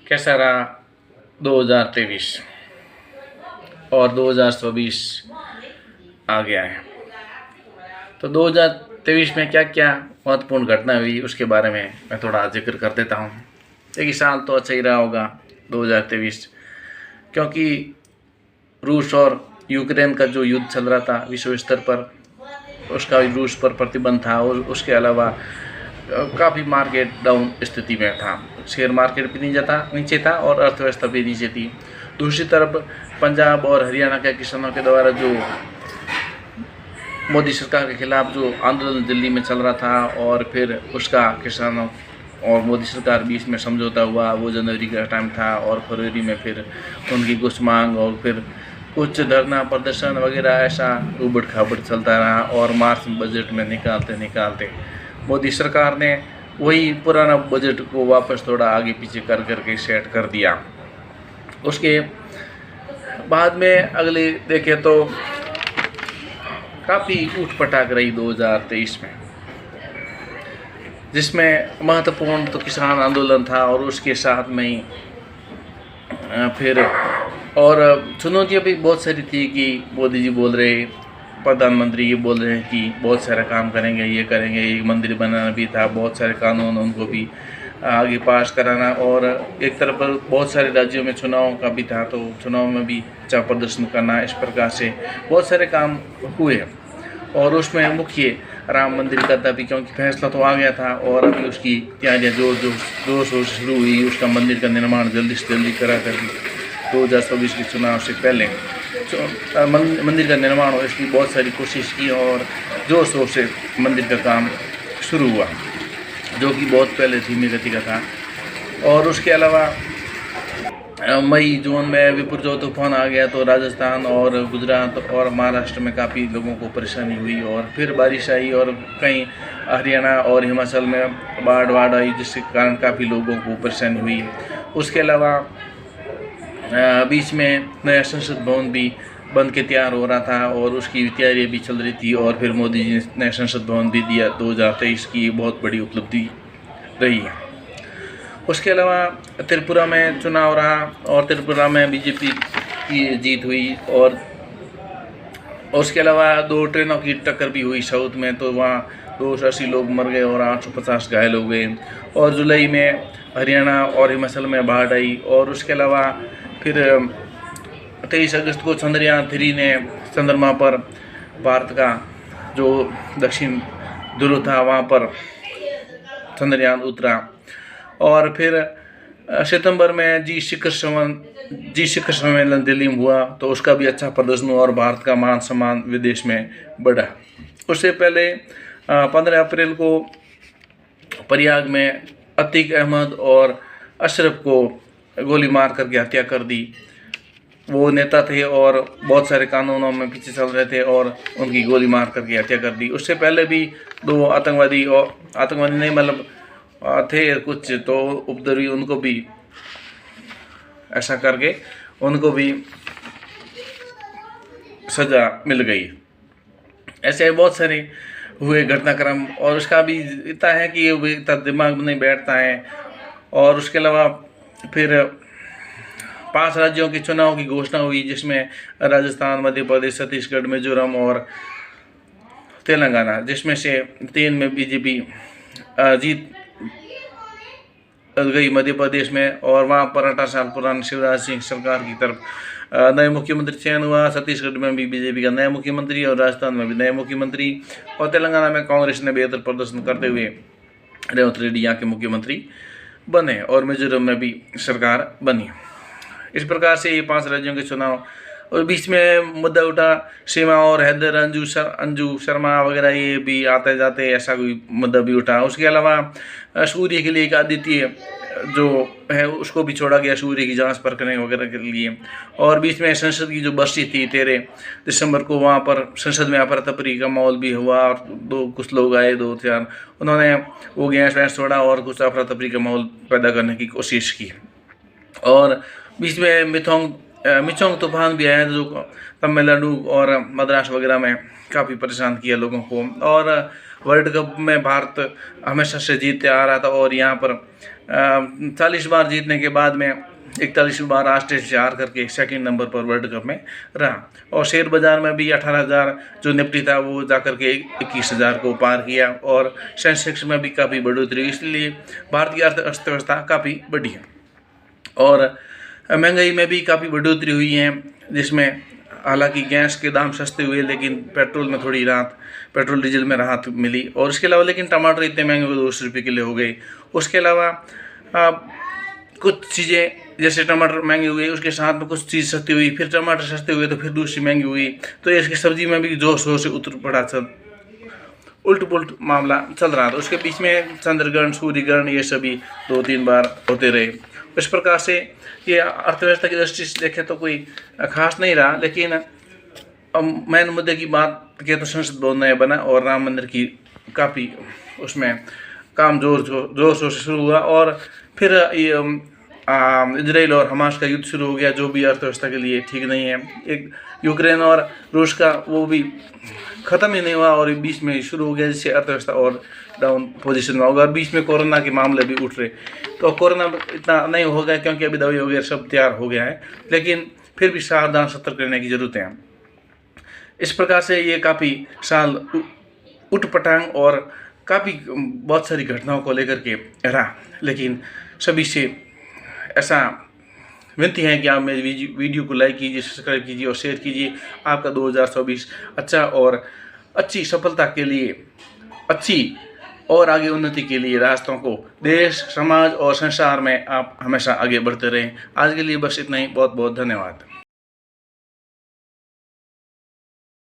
कैसा रहा 2023 और 2024 आ गया है। तो 2023 में क्या क्या महत्वपूर्ण घटना हुई उसके बारे में मैं थोड़ा जिक्र कर देता हूँ। देखिए, साल तो अच्छा ही रहा होगा 2023, क्योंकि रूस और यूक्रेन का जो युद्ध चल रहा था विश्व स्तर पर, उसका रूस पर प्रतिबंध था और उसके अलावा काफ़ी मार्केट डाउन स्थिति में था। शेयर मार्केट भी नीचे था और अर्थव्यवस्था भी नीचे थी। दूसरी तरफ पंजाब और हरियाणा के किसानों के द्वारा जो मोदी सरकार के खिलाफ जो आंदोलन दिल्ली में चल रहा था और फिर उसका किसानों और मोदी सरकार बीच में समझौता हुआ, वो जनवरी का टाइम था और फरवरी में फिर उनकी कुछ मांग और फिर कुछ धरना प्रदर्शन वगैरह ऐसा उबड़ खाबड़ चलता रहा और मार्च बजट में निकालते मोदी सरकार ने वही पुराना बजट को वापस थोड़ा आगे पीछे करके सेट कर दिया। उसके बाद में अगले देखें तो काफ़ी ऊट पटाख रही 2023 में, जिसमें महत्वपूर्ण तो किसान आंदोलन था और उसके साथ में ही फिर और चुनौतियाँ भी बहुत सारी थी कि मोदी जी बोल रहे, प्रधानमंत्री ये बोल रहे हैं कि बहुत सारा काम करेंगे, ये करेंगे, एक मंदिर बनाना भी था, बहुत सारे कानून उनको भी आगे पास कराना और एक तरफ पर बहुत सारे राज्यों में चुनाव का भी था, तो चुनाव में भी अच्छा प्रदर्शन करना, इस प्रकार से बहुत सारे काम हुए। और उसमें मुख्य राम मंदिर का था भी, क्योंकि फैसला तो आ गया था और अभी उसकी तैयारियाँ जोर शोर से शुरू हुई। उसका मंदिर का निर्माण जल्दी से जल्दी करा कर 2024 के चुनाव से पहले मंदिर का निर्माण हो, इसकी बहुत सारी कोशिश की और जोर शोर से मंदिर का काम शुरू हुआ, जो कि बहुत पहले धीमी गति का था। और उसके अलावा मई जून में विपरीत तूफान आ गया, तो राजस्थान और गुजरात और महाराष्ट्र में काफ़ी लोगों को परेशानी हुई और फिर बारिश आई और कहीं हरियाणा और हिमाचल में बाढ़ आई, जिसके कारण काफ़ी लोगों को परेशानी हुई। उसके अलावा बीच में नया संसद भवन भी बन के तैयार हो रहा था और उसकी तैयारी भी चल रही थी और फिर मोदी जी ने नया संसद भवन भी दिया। 2023 की बहुत बड़ी उपलब्धि रही है। उसके अलावा त्रिपुरा में चुनाव रहा और त्रिपुरा में बीजेपी की जीत हुई और उसके अलावा 2 ट्रेनों की टक्कर भी हुई साउथ में, तो वहाँ 280 लोग मर गए और 850 घायल हो गए। और जुलाई में हरियाणा और हिमाचल में बाढ़ आई। और उसके अलावा फिर 23 अगस्त को चंद्रयान 3 ने चंद्रमा पर भारत का जो दक्षिण ध्रुव था वहाँ पर चंद्रयान उतरा। और फिर सितंबर में जी शिखर सम्मेलन दिल्ली में हुआ, तो उसका भी अच्छा प्रदर्शन हुआ और भारत का मान सम्मान विदेश में बढ़ा। उससे पहले 15 अप्रैल को प्रयाग में अतीक अहमद और अशरफ को गोली मार करके हत्या कर दी। वो नेता थे और बहुत सारे कानूनों में पीछे चल रहे थे और उनकी गोली मार करके हत्या कर दी। उससे पहले भी 2 आतंकवादी नहीं मतलब थे कुछ, तो उपद्रवी, उनको भी ऐसा करके उनको भी सजा मिल गई। ऐसे बहुत सारे हुए घटनाक्रम और उसका भी इतना है कि इतना दिमाग में नहीं बैठता है। और उसके अलावा फिर 5 राज्यों के चुनाव की घोषणा हुई, जिसमें राजस्थान, मध्य प्रदेश, छत्तीसगढ़, मिजोरम और तेलंगाना, जिसमें से 3 में बीजेपी जीत गई मध्य प्रदेश में और वहाँ पर 18 साल पुराने शिवराज सिंह सरकार की तरफ नए मुख्यमंत्री चयन हुआ। छत्तीसगढ़ में भी बीजेपी का नया मुख्यमंत्री और राजस्थान में भी नए मुख्यमंत्री और तेलंगाना में कांग्रेस ने बेहतर प्रदर्शन करते हुए रेवंत रेड्डी यहाँ के मुख्यमंत्री बने और मिजोरम में भी सरकार बनी। इस प्रकार से ये 5 राज्यों के चुनाव। और बीच में मुद्दा उठा सीमा और हैदर अंजू शर्मा वगैरह, ये भी आते जाते ऐसा कोई मुद्दा भी उठा। उसके अलावा सूर्य के लिए एक आदित्य जो है उसको भी छोड़ा गया सूर्य की जांच परखने वगैरह के लिए। और बीच में संसद की जो बरसी थी 13 दिसंबर को, वहाँ पर संसद में अफरा तफरी का माहौल भी हुआ और कुछ लोग आए 2-4, उन्होंने वो गैस वैस छोड़ा और कुछ अफरा तफरी का माहौल पैदा करने की कोशिश की। और बीच में मिचोंग तूफान भी आया जो तमिलनाडु और मद्रास वगैरह में काफ़ी परेशान किया लोगों को। और वर्ल्ड कप में भारत हमेशा से जीतते आ रहा था और यहाँ पर 40 बार जीतने के बाद में 41 बार ऑस्ट्रेलिया से हार करके सेकंड नंबर पर वर्ल्ड कप में रहा। और शेयर बाजार में भी 18,000 जो निफ्टी था वो जाकर के 21,000 को पार किया और सेंसेक्स में भी काफ़ी बढ़ोतरी हुई। इसलिए भारत की अर्थव्यवस्था काफ़ी बढ़ी है और महंगाई में भी काफ़ी बढ़ोतरी हुई है, जिसमें हालांकि गैस के दाम सस्ते हुए लेकिन पेट्रोल में थोड़ी राहत, पेट्रोल डीजल में राहत मिली। और इसके अलावा लेकिन टमाटर इतने महंगे हो 200 रुपये किलो हो गए। उसके अलावा कुछ चीज़ें जैसे टमाटर महंगे हुए, उसके साथ में कुछ चीज़ सस्ती हुई, फिर टमाटर सस्ते हुए तो फिर दूसरी महंगी हुई, तो इसकी सब्जी में भी जोर शोर से उतर पड़ा, चल उल्ट पुल्ट मामला चल रहा था। उसके बीच में चंद्रग्रहण, सूर्यग्रहण, ये सभी 2-3 बार होते रहे। इस प्रकार से ये अर्थव्यवस्था की दृष्टि से देखें तो कोई खास नहीं रहा। लेकिन अब मेन मुद्दे की बात के तो संसद भवन नया बना और राम मंदिर की काफ़ी उसमें काम जोर शोर से शुरू हुआ और फिर ये इजराइल और हमास का युद्ध शुरू हो गया, जो भी अर्थव्यवस्था के लिए ठीक नहीं है। एक यूक्रेन और रूस का वो भी ख़त्म ही नहीं हुआ और बीच में शुरू हो गया, जिससे अर्थव्यवस्था और डाउन पोजीशन में होगा। और बीच में कोरोना के मामले भी उठ रहे, तो कोरोना इतना नहीं होगा क्योंकि अभी दवाई वगैरह सब तैयार हो गया है, लेकिन फिर भी सावधान सतर्क रहने की ज़रूरत है। इस प्रकार से ये काफ़ी साल उठपटांग और काफ़ी बहुत सारी घटनाओं को लेकर के रहा। लेकिन सभी से ऐसा विनती है कि आप मेरी वीडियो को लाइक कीजिए, सब्सक्राइब कीजिए और शेयर कीजिए। आपका 2024 अच्छा और अच्छी सफलता के लिए, अच्छी और आगे उन्नति के लिए रास्तों को देश, समाज और संसार में आप हमेशा आगे बढ़ते रहें। आज के लिए बस इतना ही। बहुत बहुत धन्यवाद।